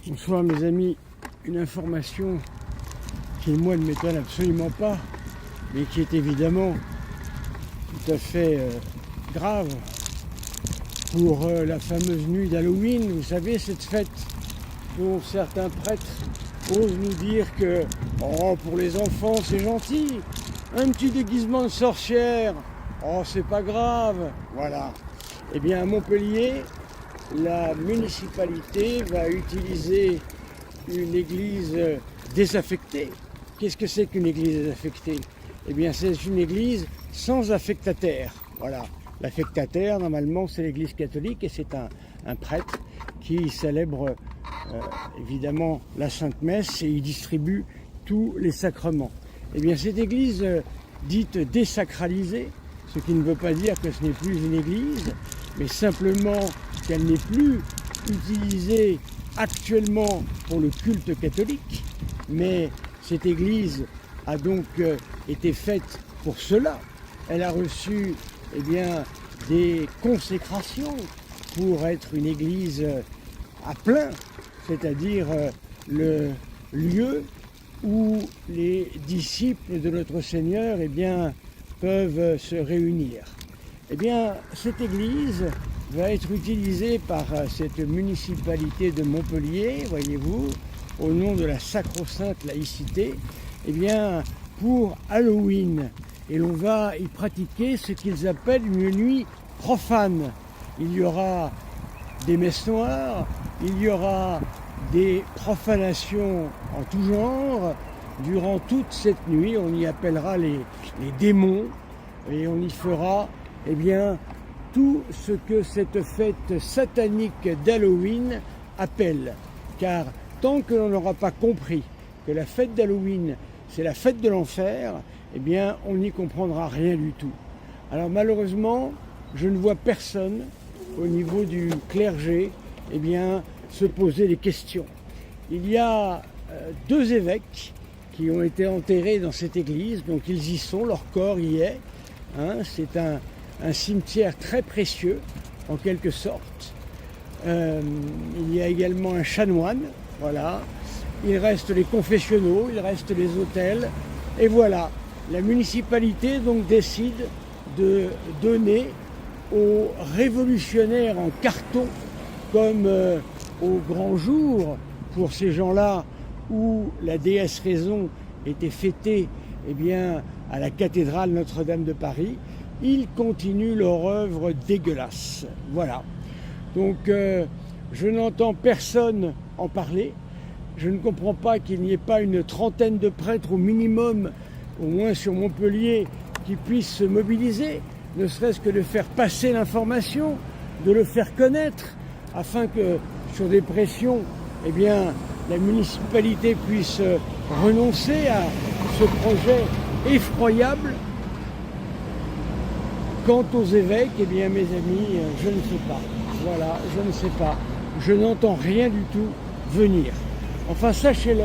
Bonsoir mes amis, une information qui moi ne m'étonne absolument pas, mais qui est évidemment tout à fait grave pour la fameuse nuit d'Halloween. Vous savez, cette fête dont certains prêtres osent nous dire que oh, pour les enfants c'est gentil, un petit déguisement de sorcière, oh c'est pas grave, voilà. Eh bien à Montpellier, la municipalité va utiliser une église désaffectée. Qu'est-ce que c'est qu'une église désaffectée? Eh bien, c'est une église sans affectataire. Voilà. L'affectataire, normalement, c'est l'église catholique et c'est un prêtre qui célèbre évidemment la Sainte Messe et il distribue tous les sacrements. Eh bien, cette église dite désacralisée, ce qui ne veut pas dire que ce n'est plus une église, mais simplement qu'elle n'est plus utilisée actuellement pour le culte catholique, mais cette église a donc été faite pour cela. Elle a reçu eh bien, des consécrations pour être une église à plein, c'est-à-dire le lieu où les disciples de notre Seigneur eh bien, peuvent se réunir. Eh bien, cette église va être utilisée par cette municipalité de Montpellier, voyez-vous, au nom de la sacro-sainte laïcité, eh bien, pour Halloween. Et l'on va y pratiquer ce qu'ils appellent une nuit profane. Il y aura des messes noires, il y aura des profanations en tout genre. Durant toute cette nuit, on y appellera les démons et on y fera eh bien, tout ce que cette fête satanique d'Halloween appelle. Car tant que l'on n'aura pas compris que la fête d'Halloween, c'est la fête de l'enfer, eh bien, on n'y comprendra rien du tout. Alors malheureusement, je ne vois personne au niveau du clergé eh bien, se poser des questions. Il y a deux évêques qui ont été enterrés dans cette église, donc ils y sont, leur corps y est. Hein, c'est un cimetière très précieux, en quelque sorte. Il y a également un chanoine, voilà. Il reste les confessionnaux, il reste les autels. Et voilà, la municipalité donc décide de donner aux révolutionnaires en carton, comme au grand jour, pour ces gens-là, où la déesse Raison était fêtée eh bien, à la cathédrale Notre-Dame de Paris, ils continuent leur œuvre dégueulasse. Voilà. Donc, je n'entends personne en parler. Je ne comprends pas qu'il n'y ait pas une trentaine de prêtres au minimum, au moins sur Montpellier, qui puissent se mobiliser, ne serait-ce que de faire passer l'information, de le faire connaître, afin que, sur des pressions, eh bien, la municipalité puisse renoncer à ce projet effroyable. Quant aux évêques, eh bien mes amis, je ne sais pas. Voilà, je ne sais pas. Je n'entends rien du tout venir. Enfin, sachez-le,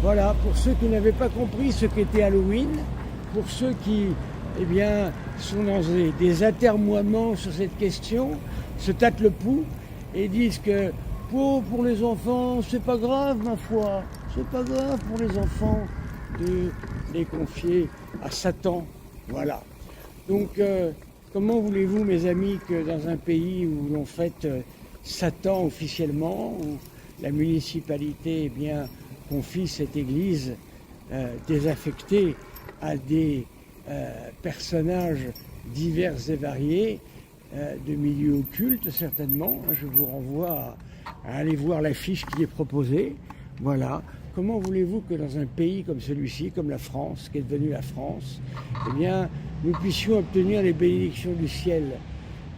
voilà, pour ceux qui n'avaient pas compris ce qu'était Halloween, pour ceux qui, eh bien, sont dans des atermoiements sur cette question, se tâtent le pouls et disent que pour les enfants, c'est pas grave, ma foi, c'est pas grave pour les enfants de les confier à Satan. Voilà. Donc, comment voulez-vous, mes amis, que dans un pays où l'on fête Satan officiellement, où la municipalité eh bien, confie cette église désaffectée à des personnages divers et variés, de milieux occultes certainement. Je vous renvoie à aller voir l'affiche qui est proposée. Voilà. Comment voulez-vous que dans un pays comme celui-ci, comme la France, qui est devenue la France, eh bien, nous puissions obtenir les bénédictions du ciel?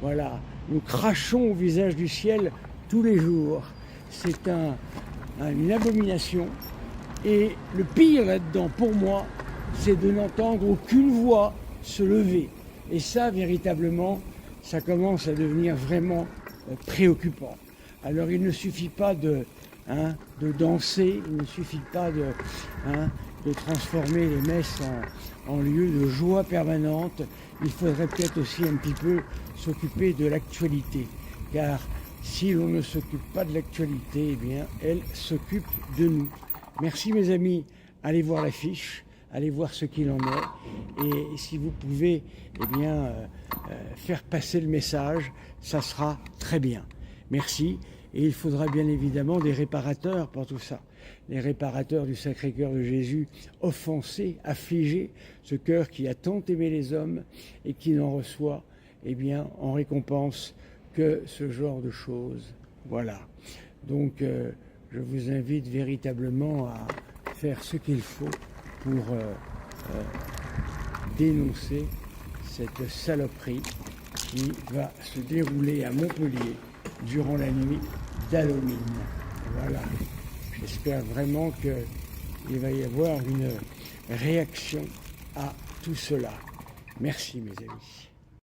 Voilà. Nous crachons au visage du ciel tous les jours. C'est une abomination. Et le pire là-dedans, pour moi, c'est de n'entendre aucune voix se lever. Et ça, véritablement, ça commence à devenir vraiment préoccupant. Alors, il ne suffit pas de danser, il ne suffit pas de transformer les messes en lieu de joie permanente. Il faudrait peut-être aussi un petit peu s'occuper de l'actualité, car si l'on ne s'occupe pas de l'actualité, eh bien, elle s'occupe de nous. Merci mes amis, allez voir l'affiche, allez voir ce qu'il en est, et si vous pouvez eh bien, faire passer le message, ça sera très bien. Merci, et il faudra bien évidemment des réparateurs pour tout ça. Les réparateurs du Sacré-Cœur de Jésus, offensés, affligés, ce cœur qui a tant aimé les hommes et qui n'en reçoit eh bien, en récompense que ce genre de choses. Voilà. Donc, je vous invite véritablement à faire ce qu'il faut pour dénoncer cette saloperie qui va se dérouler à Montpellier durant la nuit d'Halloween. Voilà. J'espère vraiment qu'il va y avoir une réaction à tout cela. Merci mes amis.